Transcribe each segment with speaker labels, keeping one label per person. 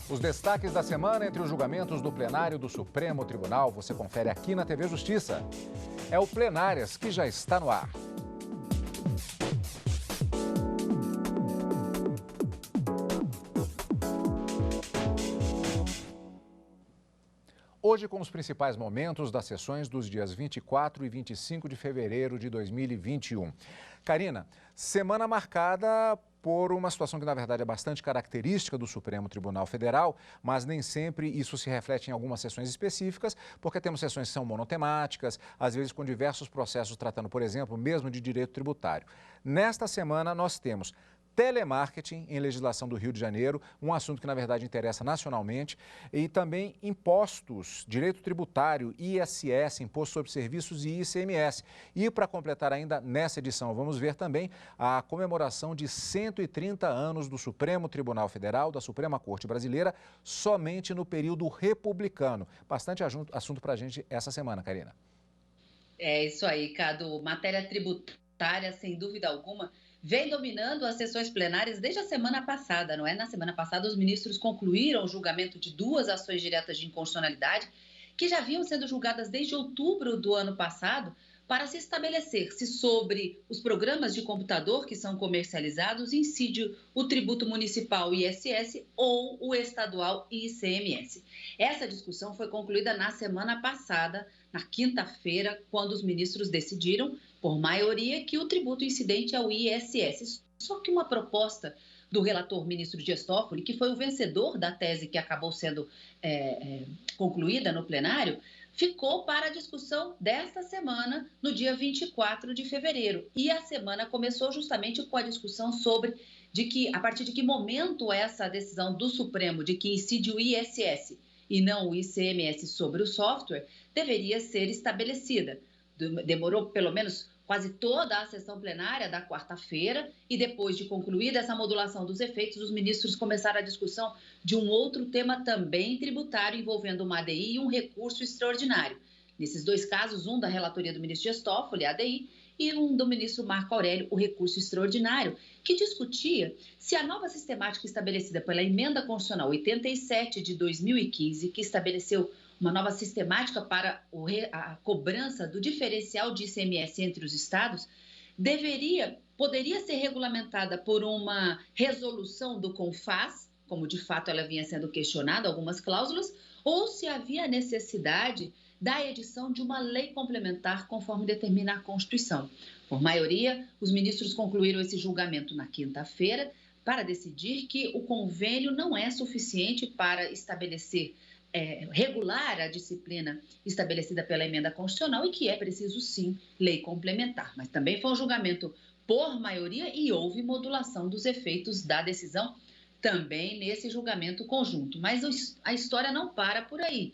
Speaker 1: Os destaques da semana entre os julgamentos do plenário do Supremo Tribunal você confere aqui na TV Justiça. É o Plenárias que já está no ar. Hoje com os principais momentos das sessões dos dias 24 e 25 de fevereiro de 2021. Karina, semana marcada por uma situação que, na verdade, é bastante característica do Supremo Tribunal Federal, mas nem sempre isso se reflete em algumas sessões específicas, porque temos sessões que são monotemáticas, às vezes com diversos processos tratando, por exemplo, mesmo de direito tributário. Nesta semana, nós temos telemarketing em legislação do Rio de Janeiro, um assunto que, na verdade, interessa nacionalmente, e também impostos, direito tributário, ISS, Imposto sobre Serviços e ICMS. E, para completar ainda nessa edição, vamos ver também a comemoração de 130 anos do Supremo Tribunal Federal, da Suprema Corte Brasileira, somente no período republicano. Bastante assunto para a gente essa semana, Karina.
Speaker 2: É isso aí, Cadu. Matéria tributária, sem dúvida alguma, vem dominando as sessões plenárias desde a semana passada, não é? Na semana passada, os ministros concluíram o julgamento de 2 ações diretas de inconstitucionalidade que já vinham sendo julgadas desde outubro do ano passado para se estabelecer se sobre os programas de computador que são comercializados incide o tributo municipal ISS ou o estadual ICMS. Essa discussão foi concluída na semana passada, na quinta-feira, quando os ministros decidiram, por maioria, que o tributo incidente é o ISS. Só que uma proposta do relator ministro Dias Toffoli, que foi o vencedor da tese que acabou sendo concluída no plenário, ficou para a discussão desta semana, no dia 24 de fevereiro. E a semana começou justamente com a discussão sobre a partir de que momento essa decisão do Supremo de que incide o ISS e não o ICMS sobre o software deveria ser estabelecida. Demorou pelo menos quase toda a sessão plenária da quarta-feira e depois de concluída essa modulação dos efeitos, os ministros começaram a discussão de um outro tema também tributário envolvendo uma ADI e um recurso extraordinário. Nesses 2 casos, um da relatoria do ministro Dias Toffoli, a ADI, e um do ministro Marco Aurélio, o recurso extraordinário, que discutia se a nova sistemática estabelecida pela Emenda Constitucional 87 de 2015, que estabeleceu uma nova sistemática para a cobrança do diferencial de ICMS entre os estados, poderia ser regulamentada por uma resolução do CONFAS, como de fato ela vinha sendo questionada, algumas cláusulas, ou se havia necessidade da edição de uma lei complementar, conforme determina a Constituição. Por maioria, os ministros concluíram esse julgamento na quinta-feira para decidir que o convênio não é suficiente para regular a disciplina estabelecida pela emenda constitucional e que é preciso, sim, lei complementar. Mas também foi um julgamento por maioria e houve modulação dos efeitos da decisão também nesse julgamento conjunto. Mas a história não para por aí.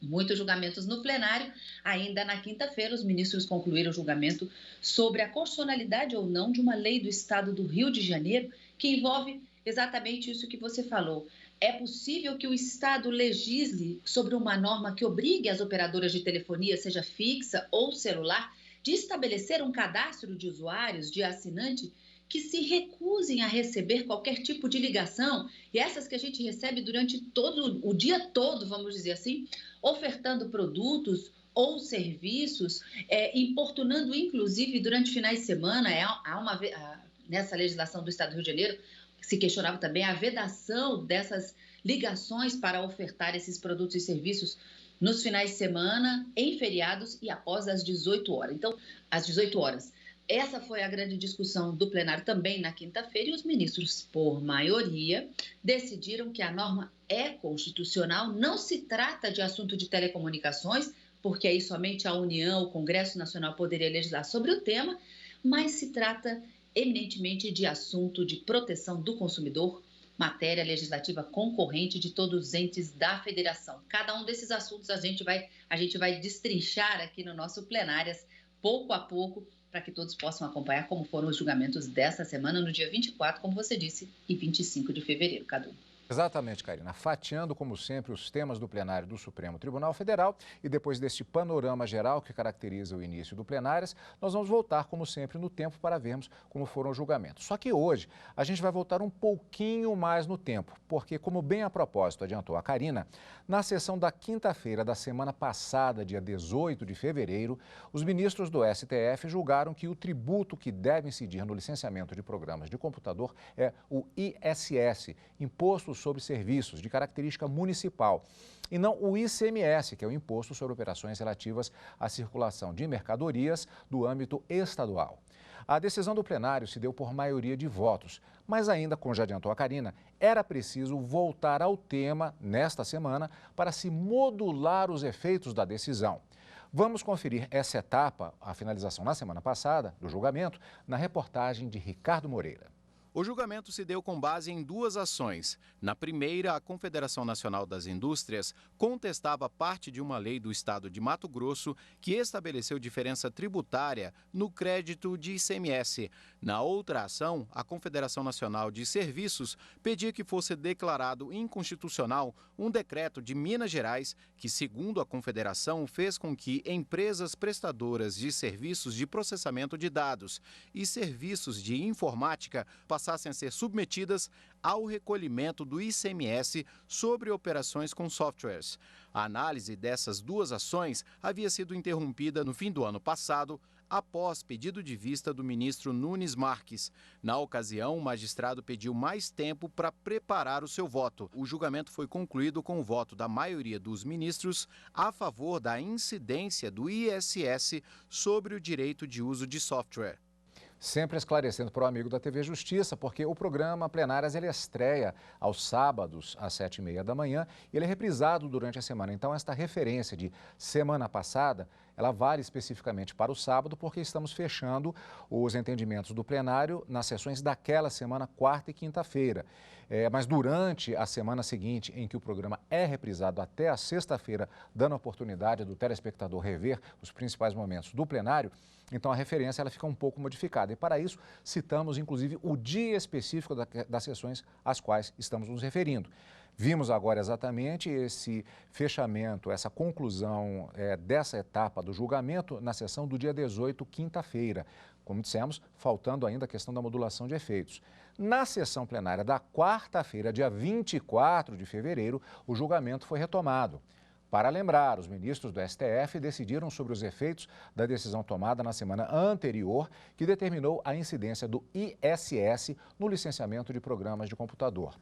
Speaker 2: Muitos julgamentos no plenário. Ainda na quinta-feira, os ministros concluíram o julgamento sobre a constitucionalidade ou não de uma lei do Estado do Rio de Janeiro que envolve exatamente isso que você falou. É possível que o Estado legisle sobre uma norma que obrigue as operadoras de telefonia, seja fixa ou celular, de estabelecer um cadastro de usuários, de assinante, que se recusem a receber qualquer tipo de ligação, e essas que a gente recebe durante todo o dia todo, vamos dizer assim, ofertando produtos ou serviços, importunando inclusive durante finais de semana. Nessa legislação do Estado do Rio de Janeiro, se questionava também a vedação dessas ligações para ofertar esses produtos e serviços nos finais de semana, em feriados e após as 18 horas. Então, às 18 horas. Essa foi a grande discussão do plenário também na quinta-feira e os ministros, por maioria, decidiram que a norma é constitucional, não se trata de assunto de telecomunicações, porque aí somente a União, o Congresso Nacional poderia legislar sobre o tema, mas se trata eminentemente de assunto de proteção do consumidor, matéria legislativa concorrente de todos os entes da federação. Cada um desses assuntos a gente vai destrinchar aqui no nosso Plenárias, pouco a pouco, para que todos possam acompanhar como foram os julgamentos dessa semana, no dia 24, como você disse, e 25 de fevereiro, Cadu.
Speaker 1: Exatamente, Karina. Fatiando, como sempre, os temas do plenário do Supremo Tribunal Federal e depois deste panorama geral que caracteriza o início do plenárias, nós vamos voltar, como sempre, no tempo para vermos como foram os julgamentos. Só que hoje a gente vai voltar um pouquinho mais no tempo, porque, como bem a propósito adiantou a Karina, na sessão da quinta-feira da semana passada, dia 18 de fevereiro, os ministros do STF julgaram que o tributo que deve incidir no licenciamento de programas de computador é o ISS, Imposto sobre Serviços de característica municipal, e não o ICMS, que é o Imposto sobre Operações Relativas à Circulação de Mercadorias do âmbito estadual. A decisão do plenário se deu por maioria de votos, mas ainda, como já adiantou a Karina, era preciso voltar ao tema nesta semana para se modular os efeitos da decisão. Vamos conferir essa etapa, a finalização na semana passada, do julgamento, na reportagem de Ricardo Moreira.
Speaker 3: O julgamento se deu com base em duas ações. Na primeira, a Confederação Nacional das Indústrias contestava parte de uma lei do estado de Mato Grosso que estabeleceu diferença tributária no crédito de ICMS. Na outra ação, a Confederação Nacional de Serviços pedia que fosse declarado inconstitucional um decreto de Minas Gerais que, segundo a Confederação, fez com que empresas prestadoras de serviços de processamento de dados e serviços de informática passassem a ser submetidas ao recolhimento do ICMS sobre operações com softwares. A análise dessas duas ações havia sido interrompida no fim do ano passado, após pedido de vista do ministro Nunes Marques. Na ocasião, o magistrado pediu mais tempo para preparar o seu voto. O julgamento foi concluído com o voto da maioria dos ministros a favor da incidência do ISS sobre o direito de uso de software.
Speaker 1: Sempre esclarecendo para o amigo da TV Justiça, porque o programa Plenárias ele estreia aos sábados às 7h30 da manhã e ele é reprisado durante a semana. Então, esta referência de semana passada, ela vale especificamente para o sábado, porque estamos fechando os entendimentos do plenário nas sessões daquela semana, quarta e quinta-feira. Mas durante a semana seguinte, em que o programa é reprisado até a sexta-feira, dando a oportunidade do telespectador rever os principais momentos do plenário, então a referência ela fica um pouco modificada. E para isso, citamos inclusive o dia específico das sessões às quais estamos nos referindo. Vimos agora exatamente esse fechamento, essa conclusão dessa etapa do julgamento na sessão do dia 18, quinta-feira. Como dissemos, faltando ainda a questão da modulação de efeitos. Na sessão plenária da quarta-feira, dia 24 de fevereiro, o julgamento foi retomado. Para lembrar, os ministros do STF decidiram sobre os efeitos da decisão tomada na semana anterior, que determinou a incidência do ISS no licenciamento de programas de computador.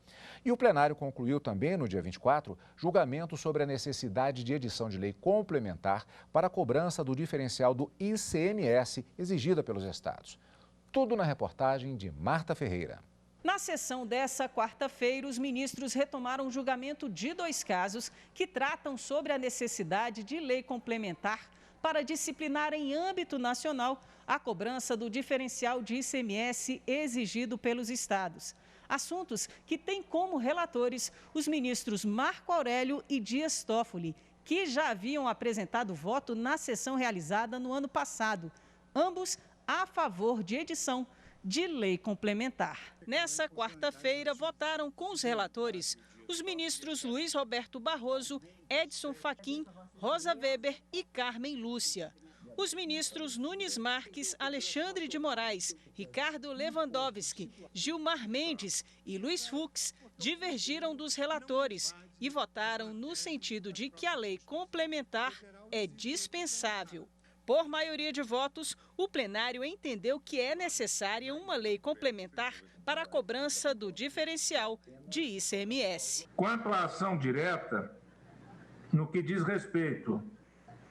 Speaker 1: E o plenário concluiu também, no dia 24, julgamento sobre a necessidade de edição de lei complementar para a cobrança do diferencial do ICMS exigida pelos estados. Tudo na reportagem de Marta Ferreira.
Speaker 4: Na sessão dessa quarta-feira, os ministros retomaram o julgamento de dois casos que tratam sobre a necessidade de lei complementar para disciplinar em âmbito nacional a cobrança do diferencial de ICMS exigido pelos estados. Assuntos que têm como relatores os ministros Marco Aurélio e Dias Toffoli, que já haviam apresentado voto na sessão realizada no ano passado, ambos a favor de edição de lei complementar. Nessa quarta-feira, votaram com os relatores os ministros Luiz Roberto Barroso, Edson Fachin, Rosa Weber e Carmen Lúcia. Os ministros Nunes Marques, Alexandre de Moraes, Ricardo Lewandowski, Gilmar Mendes e Luiz Fux divergiram dos relatores e votaram no sentido de que a lei complementar é dispensável. Por maioria de votos, o plenário entendeu que é necessária uma lei complementar para a cobrança do diferencial de ICMS.
Speaker 5: Quanto à ação direta, no que diz respeito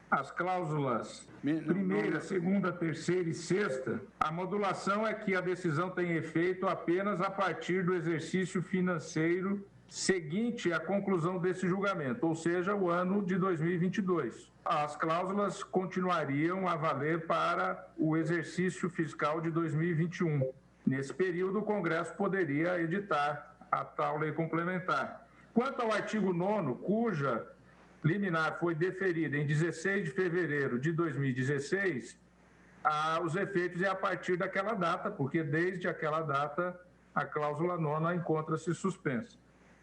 Speaker 5: às cláusulas primeira, segunda, terceira e sexta, a modulação é que a decisão tem efeito apenas a partir do exercício financeiro seguinte à conclusão desse julgamento, ou seja, o ano de 2022. As cláusulas continuariam a valer para o exercício fiscal de 2021. Nesse período, o Congresso poderia editar a tal lei complementar. Quanto ao artigo 9º, cuja liminar foi deferida em 16 de fevereiro de 2016, os efeitos é a partir daquela data, porque desde aquela data a cláusula 9ª encontra-se suspensa.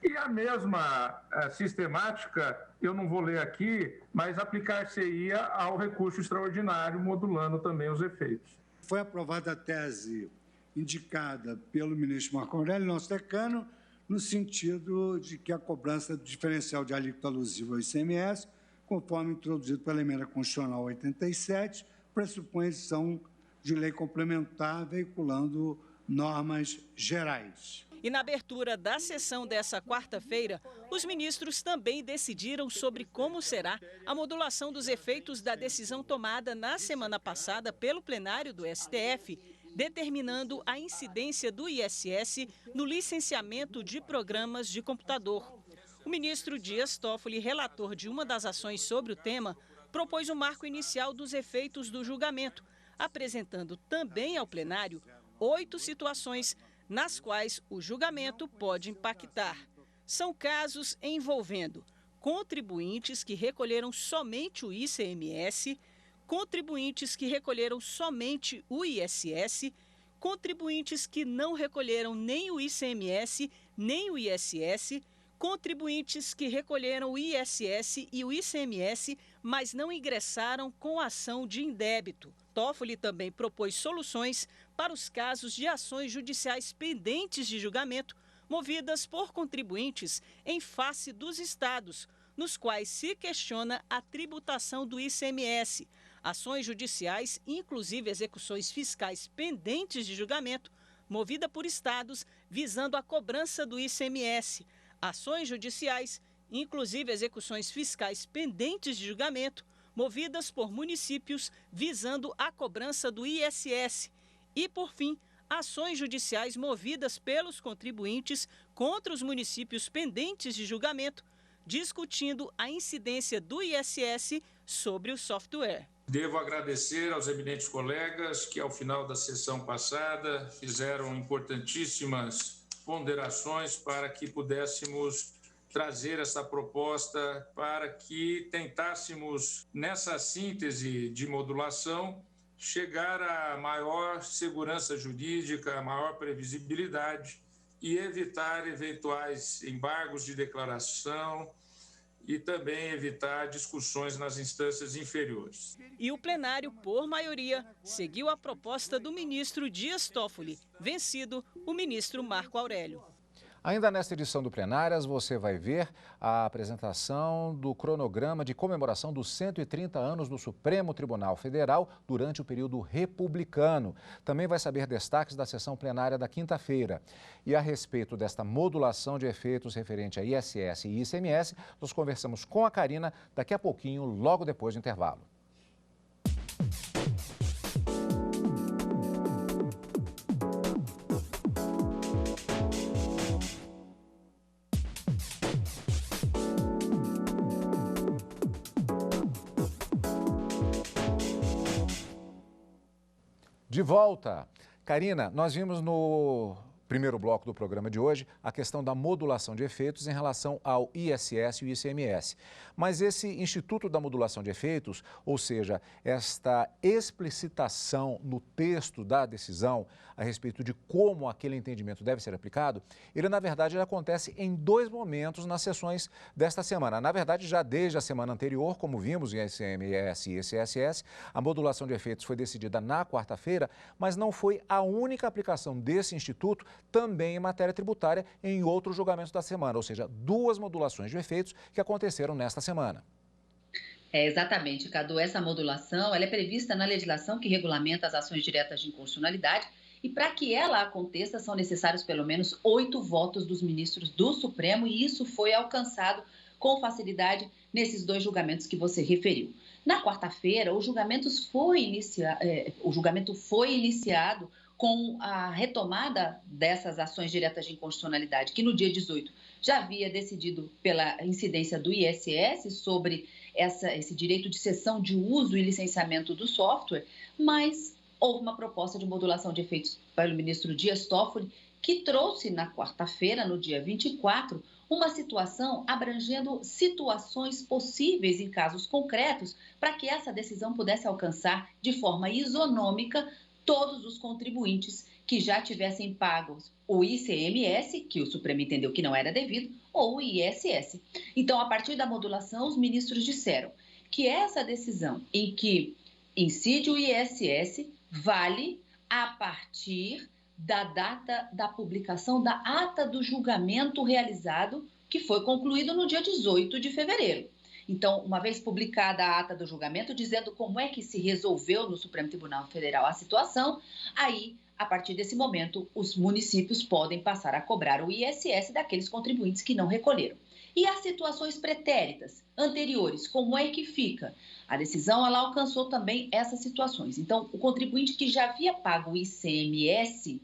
Speaker 5: E a mesma sistemática, eu não vou ler aqui, mas aplicar-se-ia ao recurso extraordinário, modulando também os efeitos.
Speaker 6: Foi aprovada a tese indicada pelo ministro Marco Aurélio, nosso decano, no sentido de que a cobrança do diferencial de alíquota alusiva ao ICMS, conforme introduzido pela emenda constitucional 87, pressupõe edição de lei complementar veiculando normas gerais.
Speaker 4: E na abertura da sessão dessa quarta-feira, os ministros também decidiram sobre como será a modulação dos efeitos da decisão tomada na semana passada pelo plenário do STF, determinando a incidência do ISS no licenciamento de programas de computador. O ministro Dias Toffoli, relator de uma das ações sobre o tema, propôs o marco inicial dos efeitos do julgamento, apresentando também ao plenário 8 situações nas quais o julgamento pode impactar. São casos envolvendo contribuintes que recolheram somente o ICMS, contribuintes que recolheram somente o ISS, contribuintes que não recolheram nem o ICMS nem o ISS, contribuintes que recolheram o ISS e o ICMS, mas não ingressaram com ação de indébito. Toffoli também propôs soluções para os casos de ações judiciais pendentes de julgamento, movidas por contribuintes em face dos estados, nos quais se questiona a tributação do ICMS, ações judiciais, inclusive execuções fiscais pendentes de julgamento, movida por estados visando a cobrança do ICMS, ações judiciais, inclusive execuções fiscais pendentes de julgamento, movidas por municípios visando a cobrança do ISS. E, por fim, ações judiciais movidas pelos contribuintes contra os municípios pendentes de julgamento, discutindo a incidência do ISS sobre o software.
Speaker 5: Devo agradecer aos eminentes colegas que, ao final da sessão passada, fizeram importantíssimas ponderações para que pudéssemos trazer essa proposta para que tentássemos, nessa síntese de modulação, chegar a maior segurança jurídica, a maior previsibilidade e evitar eventuais embargos de declaração e também evitar discussões nas instâncias inferiores.
Speaker 4: E o plenário, por maioria, seguiu a proposta do ministro Dias Toffoli, vencido o ministro Marco Aurélio.
Speaker 1: Ainda nesta edição do Plenárias, você vai ver a apresentação do cronograma de comemoração dos 130 anos do Supremo Tribunal Federal durante o período republicano. Também vai saber destaques da sessão plenária da quinta-feira. E a respeito desta modulação de efeitos referente a ISS e ICMS, nós conversamos com a Karina daqui a pouquinho, logo depois do intervalo. De volta. Karina, nós vimos no primeiro bloco do programa de hoje a questão da modulação de efeitos em relação ao ISS e o ICMS. Mas esse Instituto da Modulação de Efeitos, ou seja, esta explicitação no texto da decisão a respeito de como aquele entendimento deve ser aplicado, ele na verdade acontece em 2 momentos nas sessões desta semana. Na verdade, já desde a semana anterior, como vimos em ICMS e ICSS, a modulação de efeitos foi decidida na quarta-feira, mas não foi a única aplicação desse instituto também em matéria tributária em outros julgamentos da semana, ou seja, 2 modulações de efeitos que aconteceram nesta semana.
Speaker 2: Exatamente, Cadu. Essa modulação ela é prevista na legislação que regulamenta as ações diretas de inconstitucionalidade e para que ela aconteça são necessários pelo menos 8 votos dos ministros do Supremo e isso foi alcançado com facilidade nesses 2 julgamentos que você referiu. Na quarta-feira, o julgamento foi iniciado com a retomada dessas ações diretas de inconstitucionalidade, que no dia 18 já havia decidido pela incidência do ISS sobre esse direito de cessão de uso e licenciamento do software, mas houve uma proposta de modulação de efeitos pelo ministro Dias Toffoli, que trouxe na quarta-feira, no dia 24, uma situação abrangendo situações possíveis em casos concretos para que essa decisão pudesse alcançar de forma isonômica todos os contribuintes que já tivessem pagos o ICMS, que o Supremo entendeu que não era devido, ou o ISS. Então, a partir da modulação, os ministros disseram que essa decisão em que incide o ISS vale a partir da data da publicação da ata do julgamento realizado, que foi concluído no dia 18 de fevereiro. Então, uma vez publicada a ata do julgamento, dizendo como é que se resolveu no Supremo Tribunal Federal a situação, aí, a partir desse momento, os municípios podem passar a cobrar o ISS daqueles contribuintes que não recolheram. E as situações pretéritas, anteriores, como é que fica? A decisão, ela alcançou também essas situações. Então, o contribuinte que já havia pago o ICMS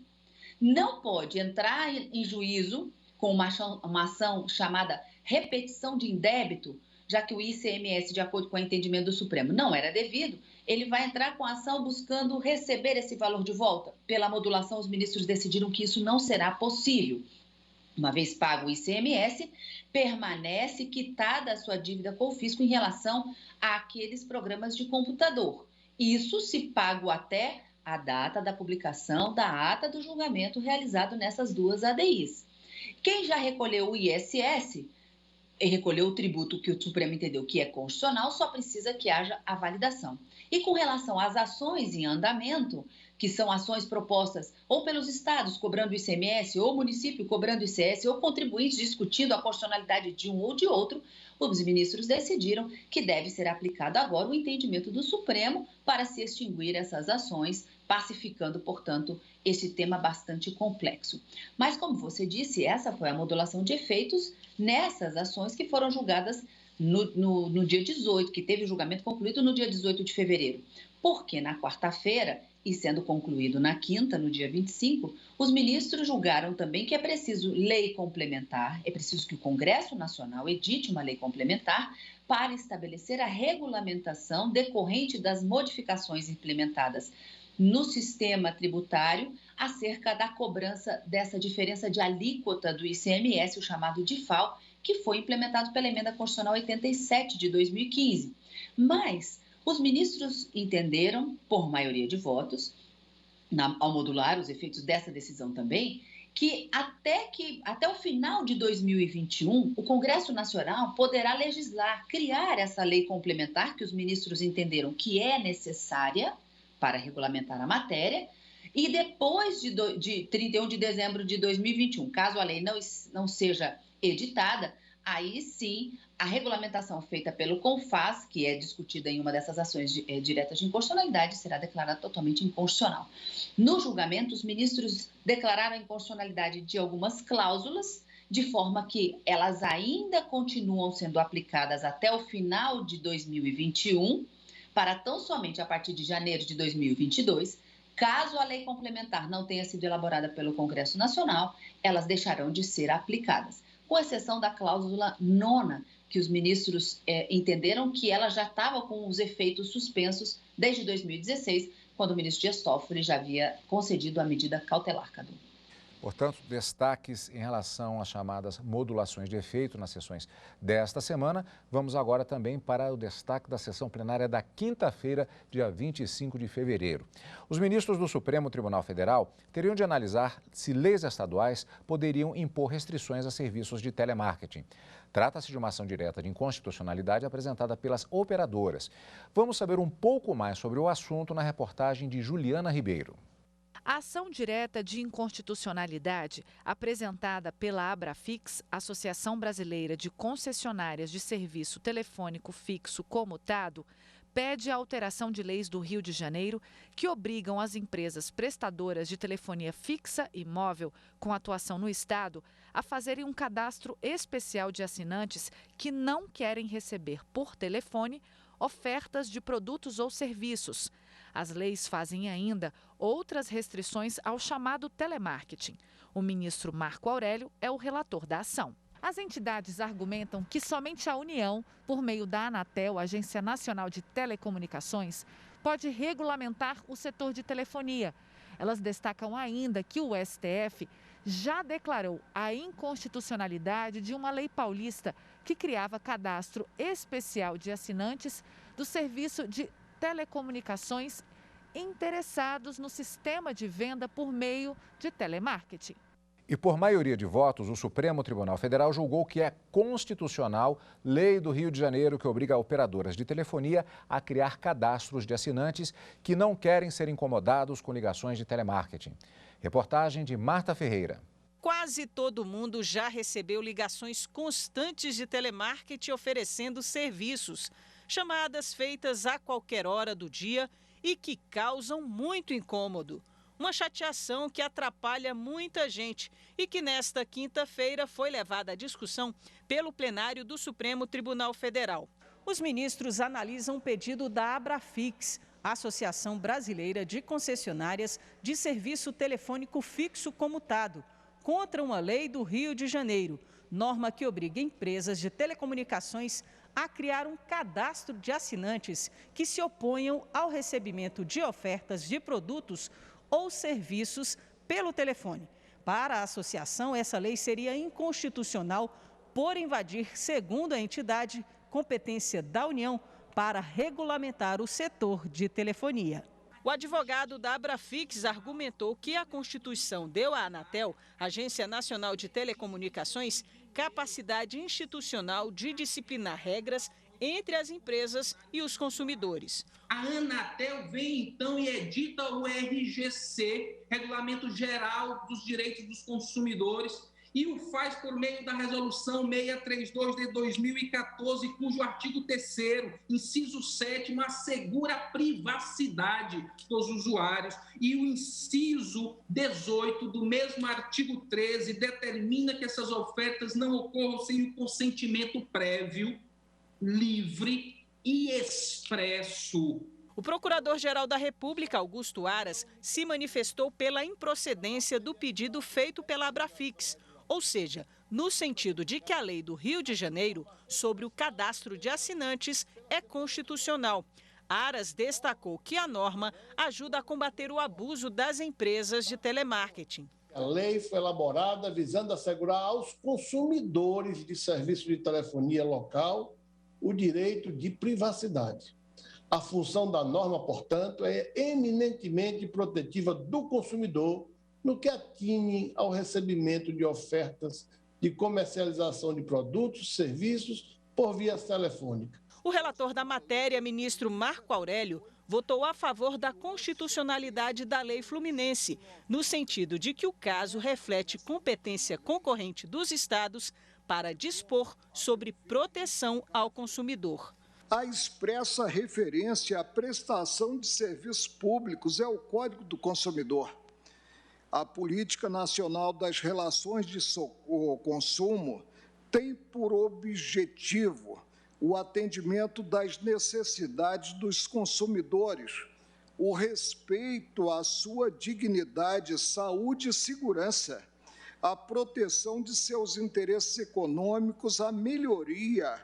Speaker 2: não pode entrar em juízo com uma ação chamada repetição de indébito, já que o ICMS, de acordo com o entendimento do Supremo, não era devido, ele vai entrar com a ação buscando receber esse valor de volta. Pela modulação, os ministros decidiram que isso não será possível. Uma vez pago o ICMS, permanece quitada a sua dívida com o fisco em relação àqueles programas de computador. Isso se pago até a data da publicação da ata do julgamento realizado nessas duas ADIs. Quem já recolheu o ISS e recolheu o tributo que o Supremo entendeu que é constitucional, só precisa que haja a validação. E com relação às ações em andamento, que são ações propostas ou pelos estados cobrando ICMS, ou município cobrando ICS, ou contribuintes discutindo a constitucionalidade de um ou de outro, os ministros decidiram que deve ser aplicado agora o entendimento do Supremo para se extinguir essas ações, pacificando, portanto, esse tema bastante complexo. Mas, como você disse, essa foi a modulação de efeitos nessas ações que foram julgadas no dia 18, que teve o julgamento concluído no dia 18 de fevereiro. Porque na quarta-feira, e sendo concluído na quinta, no dia 25, os ministros julgaram também que é preciso lei complementar, é preciso que o Congresso Nacional edite uma lei complementar para estabelecer a regulamentação decorrente das modificações implementadas no sistema tributário acerca da cobrança dessa diferença de alíquota do ICMS, o chamado DIFAL, que foi implementado pela Emenda Constitucional 87 de 2015. Mas os ministros entenderam, por maioria de votos, ao modular os efeitos dessa decisão também, que até o final de 2021, o Congresso Nacional poderá legislar, criar essa lei complementar que os ministros entenderam que é necessária para regulamentar a matéria, e depois de 31 de dezembro de 2021, caso a lei não seja editada, aí sim a regulamentação feita pelo CONFAS, que é discutida em uma dessas ações diretas de inconstitucionalidade, será declarada totalmente inconstitucional. No julgamento, os ministros declararam a inconstitucionalidade de algumas cláusulas, de forma que elas ainda continuam sendo aplicadas até o final de 2021, para tão somente a partir de janeiro de 2022, caso a lei complementar não tenha sido elaborada pelo Congresso Nacional, elas deixarão de ser aplicadas, com exceção da cláusula 9ª, que os ministros entenderam que ela já estava com os efeitos suspensos desde 2016, quando o ministro Dias Toffoli já havia concedido a medida cautelar, Cadu.
Speaker 1: Portanto, destaques em relação às chamadas modulações de efeito nas sessões desta semana. Vamos agora também para o destaque da sessão plenária da quinta-feira, dia 25 de fevereiro. Os ministros do Supremo Tribunal Federal teriam de analisar se leis estaduais poderiam impor restrições a serviços de telemarketing. Trata-se de uma ação direta de inconstitucionalidade apresentada pelas operadoras. Vamos saber um pouco mais sobre o assunto na reportagem de Juliana Ribeiro.
Speaker 7: A ação direta de inconstitucionalidade, apresentada pela Abrafix, Associação Brasileira de Concessionárias de Serviço Telefônico Fixo Comutado, pede a alteração de leis do Rio de Janeiro que obrigam as empresas prestadoras de telefonia fixa e móvel com atuação no estado a fazerem um cadastro especial de assinantes que não querem receber por telefone ofertas de produtos ou serviços. As leis fazem ainda outras restrições ao chamado telemarketing. O ministro Marco Aurélio é o relator da ação. As entidades argumentam que somente a União, por meio da Anatel, Agência Nacional de Telecomunicações, pode regulamentar o setor de telefonia. Elas destacam ainda que o STF já declarou a inconstitucionalidade de uma lei paulista que criava cadastro especial de assinantes do serviço de telecomunicações interessados no sistema de venda por meio de telemarketing.
Speaker 1: E por maioria de votos, o Supremo Tribunal Federal julgou que é constitucional lei do Rio de Janeiro que obriga operadoras de telefonia a criar cadastros de assinantes que não querem ser incomodados com ligações de telemarketing. Reportagem de Marta Ferreira.
Speaker 4: Quase todo mundo já recebeu ligações constantes de telemarketing oferecendo serviços, chamadas feitas a qualquer hora do dia e que causam muito incômodo. Uma chateação que atrapalha muita gente e que nesta quinta-feira foi levada à discussão pelo plenário do Supremo Tribunal Federal. Os ministros analisam o pedido da Abrafix, Associação Brasileira de Concessionárias de Serviço Telefônico Fixo Comutado, contra uma lei do Rio de Janeiro, norma que obriga empresas de telecomunicações a criar um cadastro de assinantes que se oponham ao recebimento de ofertas de produtos ou serviços pelo telefone. Para a associação, essa lei seria inconstitucional por invadir, segundo a entidade, competência da União para regulamentar o setor de telefonia. O advogado da Abrafix argumentou que a Constituição deu à Anatel, Agência Nacional de Telecomunicações, capacidade institucional de disciplinar regras entre as empresas e os consumidores.
Speaker 8: A Anatel vem então e edita o RGC, Regulamento Geral dos Direitos dos Consumidores, e o faz por meio da Resolução 632 de 2014, cujo artigo 3º, inciso 7º, assegura a privacidade dos usuários, e o inciso 18 do mesmo artigo 13 determina que essas ofertas não ocorram sem o consentimento prévio, livre e expresso.
Speaker 4: O Procurador-Geral da República, Augusto Aras, se manifestou pela improcedência do pedido feito pela Abrafix, ou seja, no sentido de que a lei do Rio de Janeiro sobre o cadastro de assinantes é constitucional. Aras destacou que a norma ajuda a combater o abuso das empresas de telemarketing.
Speaker 9: A lei foi elaborada visando assegurar aos consumidores de serviços de telefonia local o direito de privacidade. A função da norma, portanto, é eminentemente protetiva do consumidor no que atine ao recebimento de ofertas de comercialização de produtos, serviços por via telefônica.
Speaker 4: O relator da matéria, ministro Marco Aurélio, votou a favor da constitucionalidade da lei fluminense, no sentido de que o caso reflete competência concorrente dos estados para dispor sobre proteção ao consumidor.
Speaker 10: A expressa referência à prestação de serviços públicos é o Código do Consumidor. A Política Nacional das Relações de Consumo tem por objetivo o atendimento das necessidades dos consumidores, o respeito à sua dignidade, saúde e segurança, a proteção de seus interesses econômicos, a melhoria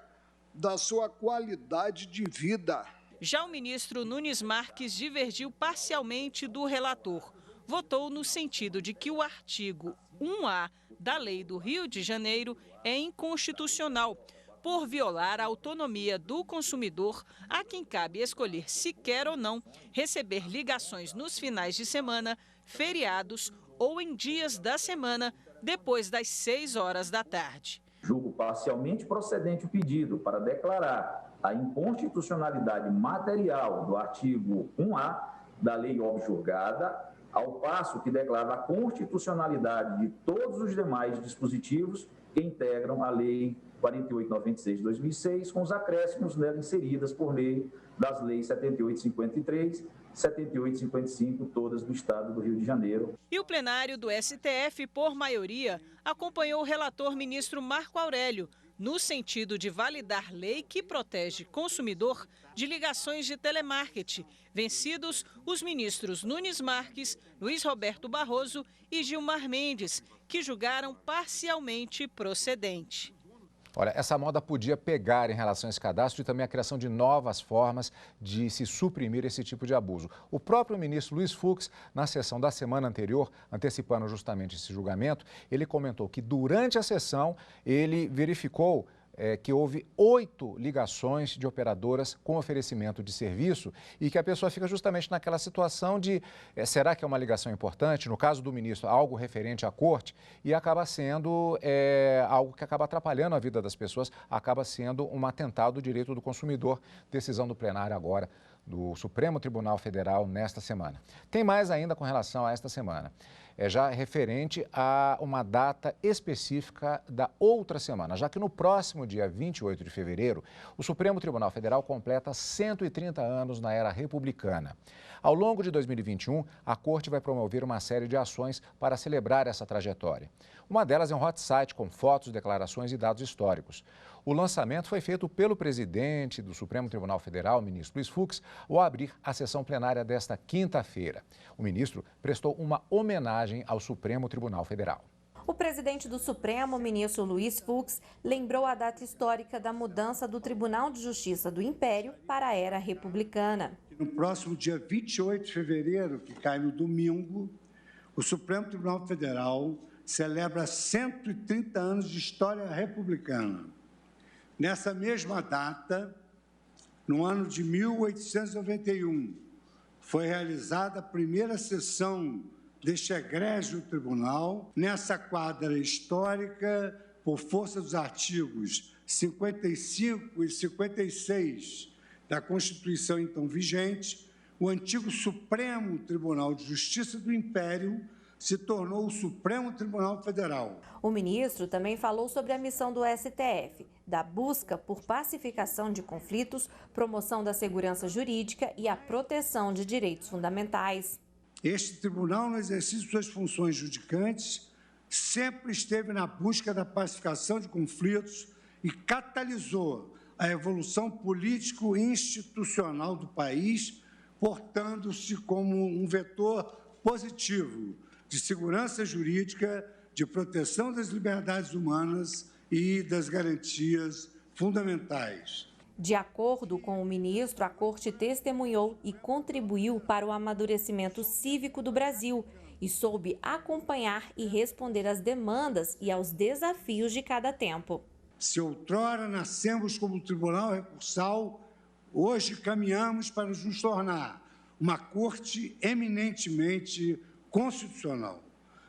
Speaker 10: da sua qualidade de vida.
Speaker 4: Já o ministro Nunes Marques divergiu parcialmente do relator. Votou no sentido de que o artigo 1A da Lei do Rio de Janeiro é inconstitucional, por violar a autonomia do consumidor, a quem cabe escolher se quer ou não receber ligações nos finais de semana, feriados ou em dias da semana, depois das 6 horas da tarde.
Speaker 11: Julgo parcialmente procedente o pedido para declarar a inconstitucionalidade material do artigo 1A da lei objurgada, ao passo que declara a constitucionalidade de todos os demais dispositivos que integram a Lei 4896 de 2006, com os acréscimos nela inseridas por lei das leis 7853, 7855, todas do Estado do Rio de Janeiro.
Speaker 4: E o plenário do STF, por maioria, acompanhou o relator ministro Marco Aurélio, no sentido de validar lei que protege consumidor de ligações de telemarketing, vencidos os ministros Nunes Marques, Luiz Roberto Barroso e Gilmar Mendes, que julgaram parcialmente procedente.
Speaker 1: Olha, essa moda podia pegar em relação a esse cadastro e também a criação de novas formas de se suprimir esse tipo de abuso. O próprio ministro Luiz Fux, na sessão da semana anterior, antecipando justamente esse julgamento, ele comentou que durante a sessão ele verificou que houve 8 ligações de operadoras com oferecimento de serviço e que a pessoa fica justamente naquela situação de será que é uma ligação importante? No caso do ministro, algo referente à corte, e acaba sendo algo que acaba atrapalhando a vida das pessoas, acaba sendo um atentado ao direito do consumidor. Decisão do plenário agora do Supremo Tribunal Federal nesta semana. Tem mais ainda com relação a esta semana. É já referente a uma data específica da outra semana, já que no próximo dia 28 de fevereiro, o Supremo Tribunal Federal completa 130 anos na era republicana. Ao longo de 2021, a Corte vai promover uma série de ações para celebrar essa trajetória. Uma delas é um hot site com fotos, declarações e dados históricos. O lançamento foi feito pelo presidente do Supremo Tribunal Federal, ministro Luiz Fux, ao abrir a sessão plenária desta quinta-feira. O ministro prestou uma homenagem ao Supremo Tribunal Federal.
Speaker 12: O presidente do Supremo, ministro Luiz Fux, lembrou a data histórica da mudança do Tribunal de Justiça do Império para a era republicana.
Speaker 6: No próximo dia 28 de fevereiro, que cai no domingo, o Supremo Tribunal Federal celebra 130 anos de história republicana. Nessa mesma data, no ano de 1891, foi realizada a primeira sessão deste egrégio tribunal. Nessa quadra histórica, por força dos artigos 55 e 56 da Constituição então vigente, o antigo Supremo Tribunal de Justiça do Império se tornou o Supremo Tribunal Federal.
Speaker 12: O ministro também falou sobre a missão do STF, da busca por pacificação de conflitos, promoção da segurança jurídica e a proteção de direitos fundamentais.
Speaker 6: Este tribunal, no exercício de suas funções judicantes, sempre esteve na busca da pacificação de conflitos e catalisou a evolução político-institucional do país, portando-se como um vetor positivo de segurança jurídica, de proteção das liberdades humanas e das garantias fundamentais.
Speaker 12: De acordo com o ministro, a Corte testemunhou e contribuiu para o amadurecimento cívico do Brasil e soube acompanhar e responder às demandas e aos desafios de cada tempo.
Speaker 6: Se outrora nascemos como tribunal recursal, hoje caminhamos para nos tornar uma Corte eminentemente constitucional.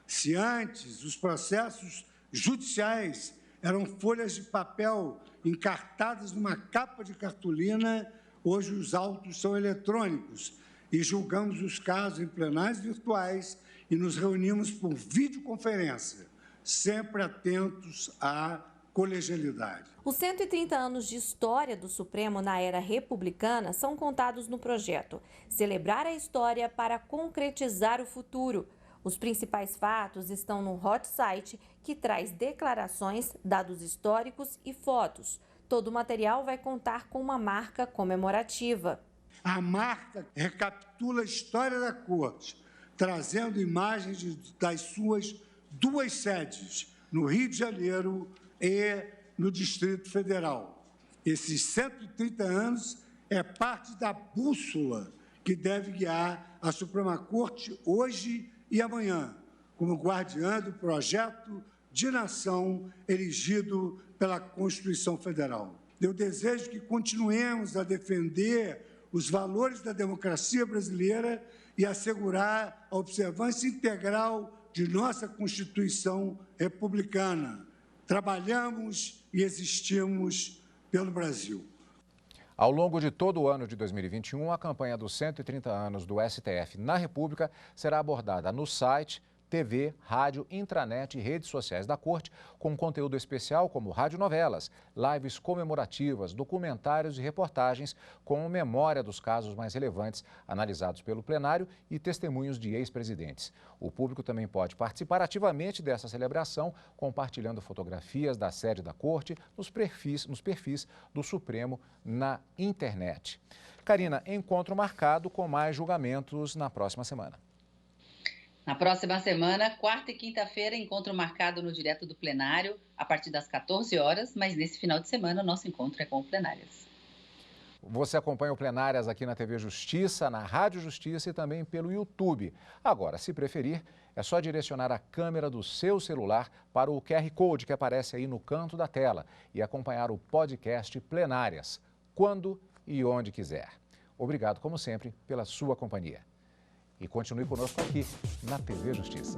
Speaker 6: Se antes os processos judiciais eram folhas de papel encartadas numa capa de cartolina, hoje os autos são eletrônicos e julgamos os casos em plenários virtuais e nos reunimos por videoconferência, sempre atentos à colegialidade.
Speaker 12: Os 130 anos de história do Supremo na era republicana são contados no projeto Celebrar a História para Concretizar o Futuro. Os principais fatos estão no hot site, que traz declarações, dados históricos e fotos. Todo o material vai contar com uma marca comemorativa.
Speaker 6: A marca recapitula a história da Corte, trazendo imagens das suas duas sedes, no Rio de Janeiro e no Distrito Federal. Esses 130 anos é parte da bússola que deve guiar a Suprema Corte hoje e amanhã, como guardiã do projeto de nação erigido pela Constituição Federal. Eu desejo que continuemos a defender os valores da democracia brasileira e assegurar a observância integral de nossa Constituição republicana. Trabalhamos e existimos pelo Brasil.
Speaker 1: Ao longo de todo o ano de 2021, a campanha dos 130 anos do STF na República será abordada no site, TV, rádio, intranet e redes sociais da Corte, com conteúdo especial como radionovelas, lives comemorativas, documentários e reportagens com memória dos casos mais relevantes analisados pelo plenário e testemunhos de ex-presidentes. O público também pode participar ativamente dessa celebração, compartilhando fotografias da sede da Corte nos perfis do Supremo na internet. Karina, encontro marcado com mais julgamentos na próxima semana.
Speaker 2: Na próxima semana, quarta e quinta-feira, encontro marcado no Direto do Plenário, a partir das 14 horas, mas nesse final de semana o nosso encontro é com o Plenárias.
Speaker 1: Você acompanha o Plenárias aqui na TV Justiça, na Rádio Justiça e também pelo YouTube. Agora, se preferir, É só direcionar a câmera do seu celular para o QR Code que aparece aí no canto da tela e acompanhar o podcast Plenárias, quando e onde quiser. Obrigado, como sempre, pela sua companhia. E continue conosco aqui na TV Justiça.